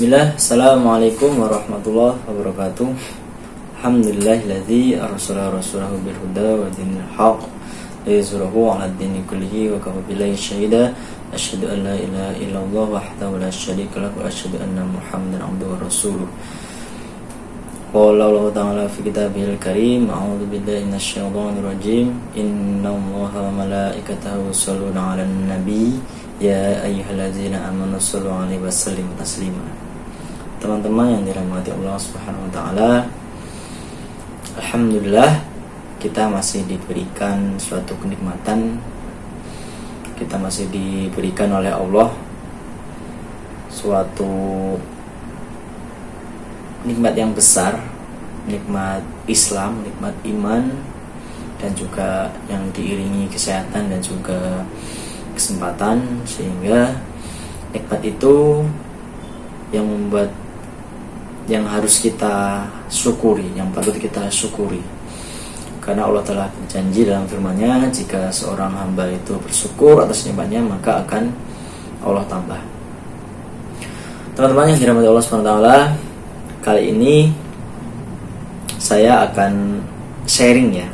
Bismillah, Assalamualaikum warahmatullahi wabarakatuh. Alhamdulillahilladzi arsala rasulahu bil huda wa dinil haqq liyuzhirahu 'ala ad-dini kullihi wa kafa billahi syahida. Asyhadu an la ilaha illallah wahdahu la syarika lahu wa asyhadu anna Muhammadan 'abduhu wa rasuluh. Qala Allah ta'ala fi kitabihil karim, a'udzu billahi minasyaitonir rajim. Innallaha wa malaikatahu yusholluna 'alan nabi ya ayyuhallazina amanu shollu 'alaihi wa sallimu taslima. Teman-teman yang dirahmati Allah Subhanahu wa taala, alhamdulillah kita masih diberikan suatu kenikmatan. Kita masih diberikan oleh Allah suatu nikmat yang besar, nikmat Islam, nikmat iman, dan juga yang diiringi kesehatan dan juga kesempatan, sehingga nikmat itu yang membuat, yang harus kita syukuri, yang patut kita syukuri. Karena Allah telah berjanji dalam firman-Nya, jika seorang hamba itu bersyukur atas nikmatnya, maka akan Allah tambah. Teman-teman yang dirahmati Allah SWT, kali ini saya akan sharing ya,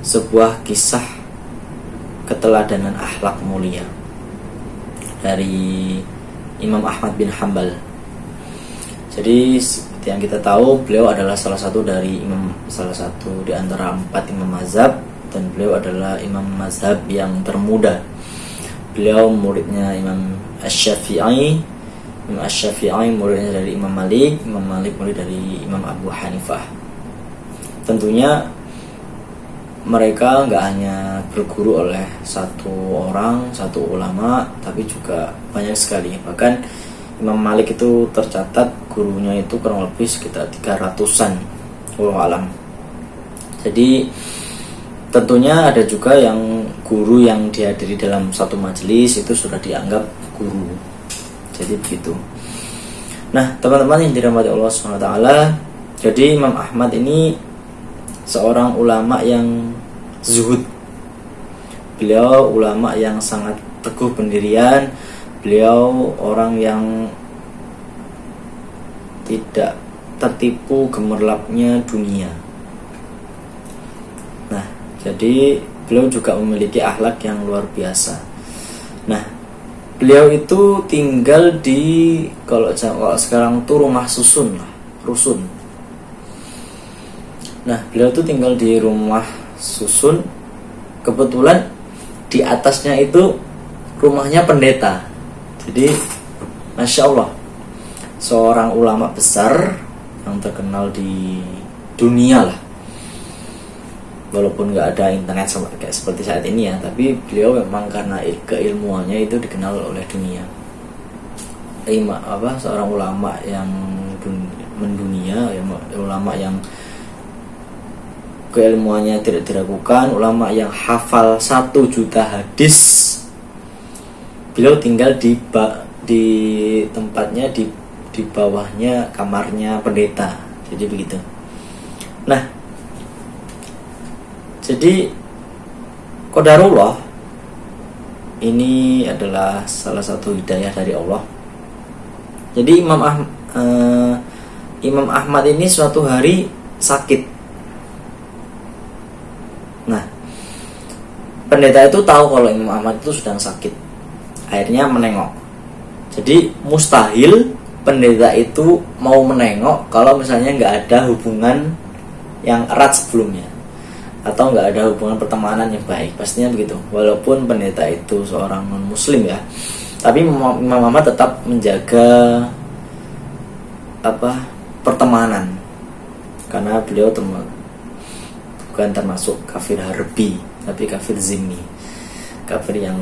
sebuah kisah keteladanan akhlak mulia dari Imam Ahmad bin Hanbal. Jadi seperti yang kita tahu, beliau adalah salah satu di antara 4 imam mazhab, dan beliau adalah imam mazhab yang termuda. Beliau muridnya Imam Asy-Syafi'i. Imam Asy-Syafi'i muridnya dari Imam Malik murid dari Imam Abu Hanifah. Tentunya mereka nggak hanya berguru oleh satu orang, satu ulama, tapi juga banyak sekali. Bahkan Imam Malik itu tercatat gurunya itu kurang lebih sekitar 300-an, wallahu alam. Jadi tentunya ada juga yang guru yang dihadiri dalam satu majelis itu sudah dianggap guru. Jadi begitu. Nah, teman-teman yang dirahmati Allah SWT, jadi Imam Ahmad ini seorang ulama yang zuhud. Beliau ulama yang sangat teguh pendirian. Beliau orang yang tidak tertipu gemerlapnya dunia. Nah, jadi beliau juga memiliki akhlak yang luar biasa. Nah, beliau itu tinggal di, kalau sekarang tuh rumah susun lah, rusun. Nah, beliau itu tinggal di rumah susun. Kebetulan di atasnya itu rumahnya pendeta. Jadi Masya Allah, seorang ulama besar yang terkenal di dunia lah. Walaupun gak ada internet kayak seperti saat ini ya, tapi beliau memang karena keilmuannya itu dikenal oleh dunia. Seorang ulama yang mendunia, ulama yang keilmuannya tidak diragukan, ulama yang hafal 1 juta hadis. Beliau tinggal di tempatnya di bawahnya kamarnya pendeta. Jadi begitu. Nah, jadi qadarullah ini adalah salah satu hidayah dari Allah. Jadi Imam Ahmad ini suatu hari sakit. Nah, pendeta itu tahu kalau Imam Ahmad itu sedang sakit. Akhirnya menengok. Jadi mustahil pendeta itu mau menengok kalau misalnya nggak ada hubungan yang erat sebelumnya, atau nggak ada hubungan pertemanan yang baik. Pastinya begitu. Walaupun pendeta itu seorang non muslim ya, tapi Imam Ahmad tetap menjaga pertemanan, karena beliau bukan termasuk kafir harbi, tapi kafir zimmi, kafir yang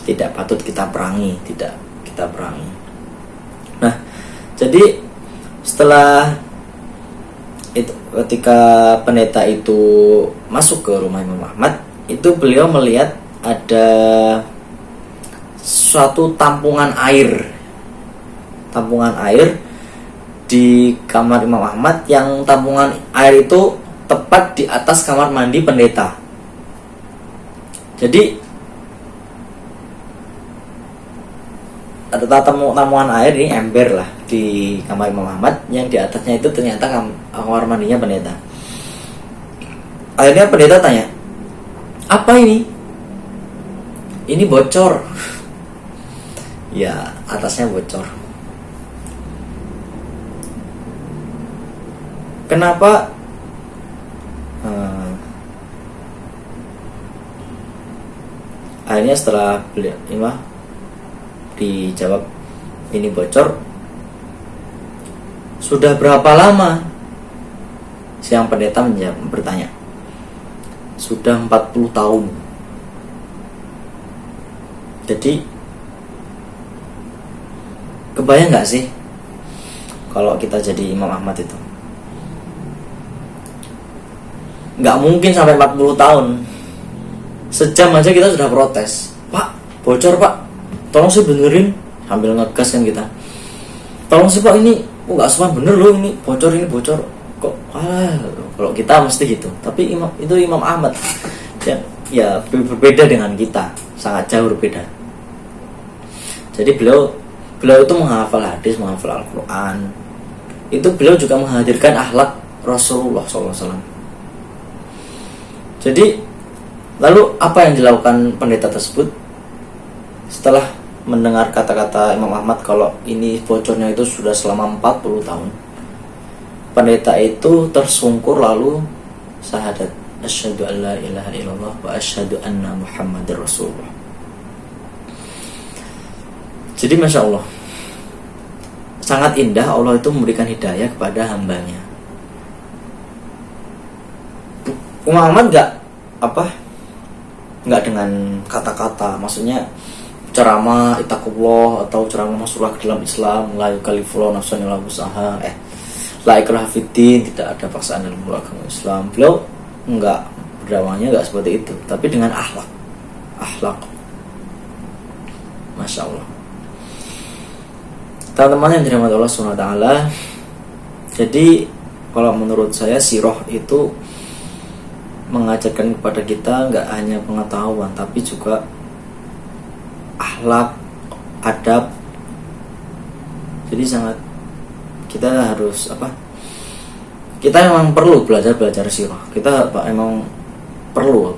tidak patut kita perangi, tidak kita perangi. Nah, jadi setelah itu, ketika pendeta itu masuk ke rumah Imam Ahmad, itu beliau melihat ada suatu tampungan air di kamar Imam Ahmad, yang tampungan air itu tepat di atas kamar mandi pendeta. Jadi ada tamuan air, ini ember lah di kamar Imam Ahmad, yang di atasnya itu ternyata kamar mandinya pendeta. Akhirnya pendeta tanya, apa ini? Ini bocor. Ya, atasnya bocor. Kenapa? Akhirnya setelah beliau dijawab ini bocor, sudah berapa lama? Siang pendeta bertanya, sudah 40 tahun. Jadi kebayang gak sih kalau kita jadi Imam Ahmad itu? Gak mungkin sampai 40 tahun. Sejam aja kita sudah protes, Pak, bocor Pak, tolong sih benerin, sambil ngegas kan kita. Tolong sih Pak, ini nggak semua bener loh, ini bocor kok. Kalau kita mesti gitu. Tapi itu Imam Ahmad ya berbeda dengan kita, sangat jauh berbeda. Jadi beliau itu menghafal hadis, menghafal Al-Quran. Itu beliau juga menghadirkan akhlak Rasulullah SAW. Jadi lalu apa yang dilakukan pendeta tersebut setelah mendengar kata-kata Imam Ahmad kalau ini bocornya itu sudah selama 40 tahun? Pendeta itu tersungkur lalu syahadat, asyhadu an la ilaha illallah wa asyhadu anna Muhammadar Rasulullah. Jadi Masya Allah, sangat indah Allah itu memberikan hidayah kepada hambanya. Imam Ahmad nggak dengan kata-kata, maksudnya ceramah itaqullah atau ceramah masuklah ke dalam Islam, la yukallifullahu nafsan illa wus'aha, la ikraha fiddin, tidak ada paksaan dalam agama Islam. Beliau enggak, berdakwahnya enggak seperti itu, tapi dengan akhlak. Masya Allah. Teman-teman yang dirahmati Allah SWT, jadi kalau menurut saya sirah itu mengajarkan kepada kita nggak hanya pengetahuan, tapi juga akhlak, adab. Jadi sangat kita harus kita memang perlu belajar sirah. Kita emang perlu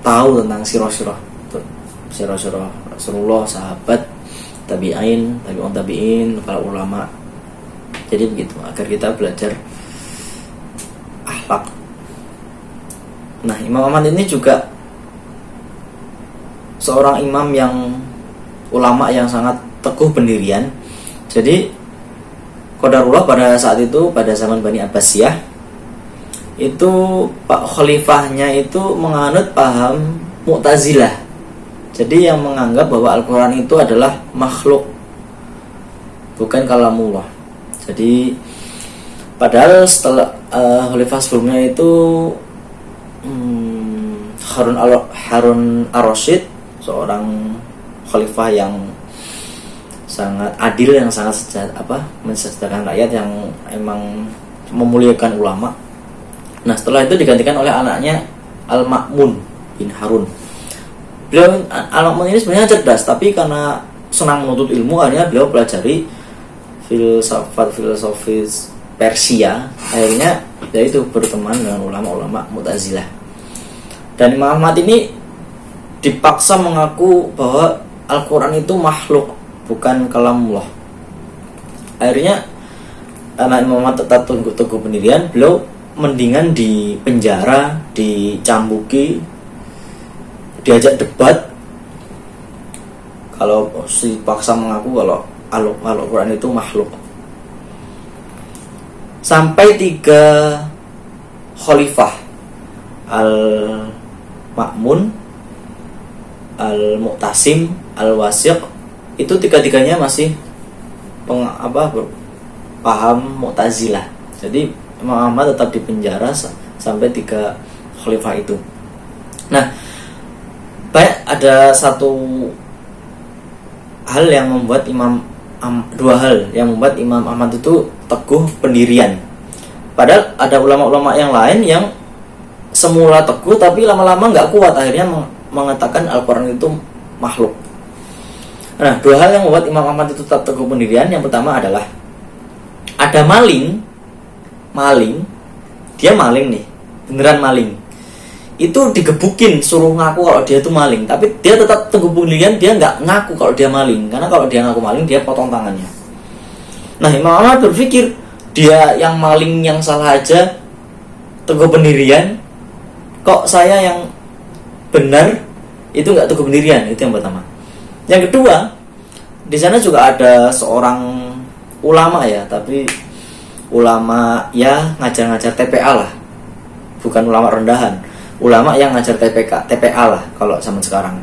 tahu tentang sirah Rasulullah, sahabat, tabi'in, para ulama. Jadi begitu, agar kita belajar akhlak. Nah, Imam Ahmad ini juga seorang imam yang ulama yang sangat teguh pendirian. Jadi qadarullah pada saat itu, pada zaman Bani Abbasiyah, itu Pak Khalifahnya itu menganut paham Mu'tazilah. Jadi yang menganggap bahwa Al-Quran itu adalah makhluk, bukan kalamullah. Jadi padahal setelah Khalifah sebelumnya itu Harun ar-Rasyid, seorang khalifah yang sangat adil, yang sangat mensejahterakan rakyat, yang emang memuliakan ulama. Nah, setelah itu digantikan oleh anaknya Al-Ma'mun bin Harun. Beliau Al-Ma'mun ini sebenarnya cerdas, tapi karena senang menuntut ilmu, akhirnya beliau pelajari filosofis Persia. Akhirnya yaitu berteman dengan ulama-ulama Mu'tazilah. Dan Imam Ahmad ini dipaksa mengaku bahwa Al-Quran itu makhluk, bukan kalamullah. Akhirnya anak Imam Ahmad tetap teguh pendirian. Beliau mendingan di penjara, dicambuki, diajak debat kalau dipaksa mengaku kalau Al-Quran itu makhluk. Sampai 3 khalifah, Al-Ma'mun, Al-Mu'tasim, Al-Wasiq, itu 3-tiganya masih paham Mu'tazilah. Jadi Imam Ahmad tetap di penjara sampai 3 khalifah itu. Nah, ada satu hal yang membuat dua hal yang membuat Imam Ahmad itu teguh pendirian. Padahal ada ulama-ulama yang lain yang semula teguh tapi lama-lama nggak kuat, akhirnya mengatakan Al-Quran itu makhluk. Nah, dua hal yang membuat Imam Ahmad itu tetap teguh pendirian. Yang pertama adalah ada maling, dia maling nih, beneran maling. Itu digebukin, suruh ngaku kalau dia itu maling, tapi dia tetap teguh pendirian, dia nggak ngaku kalau dia maling, karena kalau dia ngaku maling dia potong tangannya. Nah, Imam Ahmad berpikir dia yang maling yang salah aja teguh pendirian, kok saya yang benar itu nggak teguh pendirian. Itu yang pertama. Yang kedua, di sana juga ada seorang ulama ya, tapi ulama ya ngajar-ngajar TPA lah, bukan ulama rendahan, ulama yang ngajar TPA lah kalau zaman sekarang,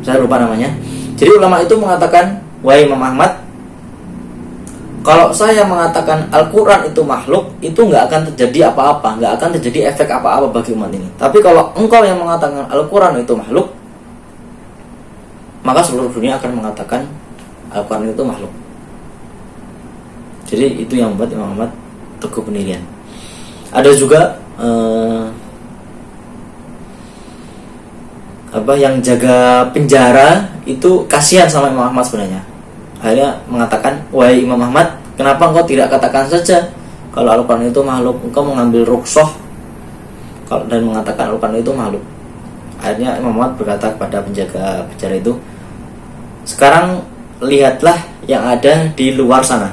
saya lupa namanya. Jadi ulama itu mengatakan, wahai Imam Ahmad, kalau saya mengatakan Al-Quran itu makhluk, itu nggak akan terjadi apa-apa, nggak akan terjadi efek apa-apa bagi umat ini. Tapi kalau engkau yang mengatakan Al-Quran itu makhluk, maka seluruh dunia akan mengatakan Al-Quran itu makhluk. Jadi itu yang membuat Imam Ahmad teguh pendirian. Ada juga yang jaga penjara itu kasihan sama Imam Ahmad sebenarnya. Akhirnya mengatakan, wahai Imam Ahmad, kenapa engkau tidak katakan saja kalau Al-Quran itu makhluk? Engkau mengambil rukhsah dan mengatakan Al-Quran itu makhluk. Akhirnya Imam Ahmad berkata kepada penjaga penjara itu, sekarang lihatlah yang ada di luar sana.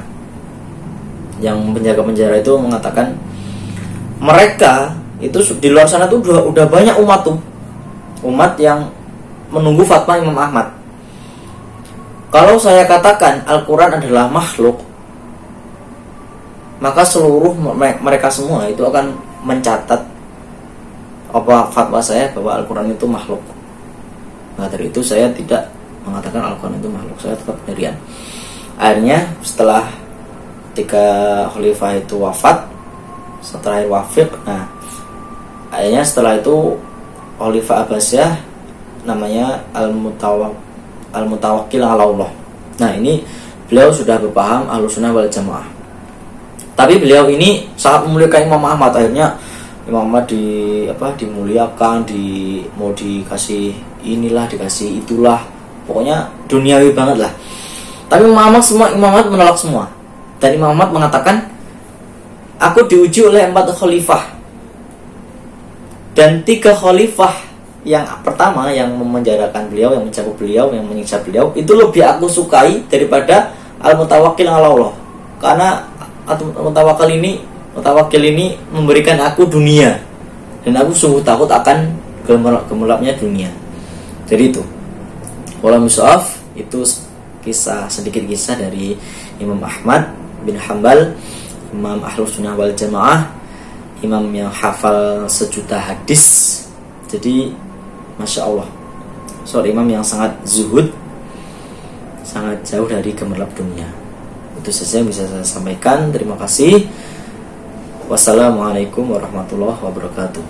Yang penjaga penjara itu mengatakan, mereka itu di luar sana tuh udah banyak umat yang menunggu fatwa Imam Ahmad. Kalau saya katakan Al-Quran adalah makhluk, maka seluruh mereka semua itu akan mencatat fatwa saya bahwa Al-Quran itu makhluk. Nah, dari itu saya tidak mengatakan Al-Quran itu makhluk, saya tetap pendirian. Akhirnya setelah 3 khalifah itu wafat, setelah wafat, nah akhirnya setelah itu Khalifah Abbasiyah namanya Al-Mutawakkil ala Allah. Nah, ini beliau sudah berpaham Ahlussunnah wal Jamaah. Tapi beliau ini sangat memuliakan Imam Ahmad. Akhirnya Imam Ahmad dimuliakan, mau dikasih inilah, dikasih itulah, pokoknya duniawi banget lah. Tapi Imam Ahmad menolak semua. Dan Imam Ahmad mengatakan, aku diuji oleh 4 khalifah, dan 3 khalifah yang pertama yang memenjarakan beliau, yang mencabut beliau, yang menyiksa beliau, itu lebih aku sukai daripada Al-Mutawakkil ala Allah. Karena Mutawakkil ini memberikan aku dunia, dan aku sungguh takut akan gemerlapnya dunia. Jadi itu wallahu mushaf, itu sedikit kisah dari Imam Ahmad bin Hanbal, Imam Ahlussunnah wal Jamaah, imam yang hafal 1 juta hadis. Jadi Masya Allah, seorang imam yang sangat zuhud, sangat jauh dari gemerlap dunia. Itu saja yang bisa saya sampaikan. Terima kasih. Wassalamualaikum warahmatullahi wabarakatuh.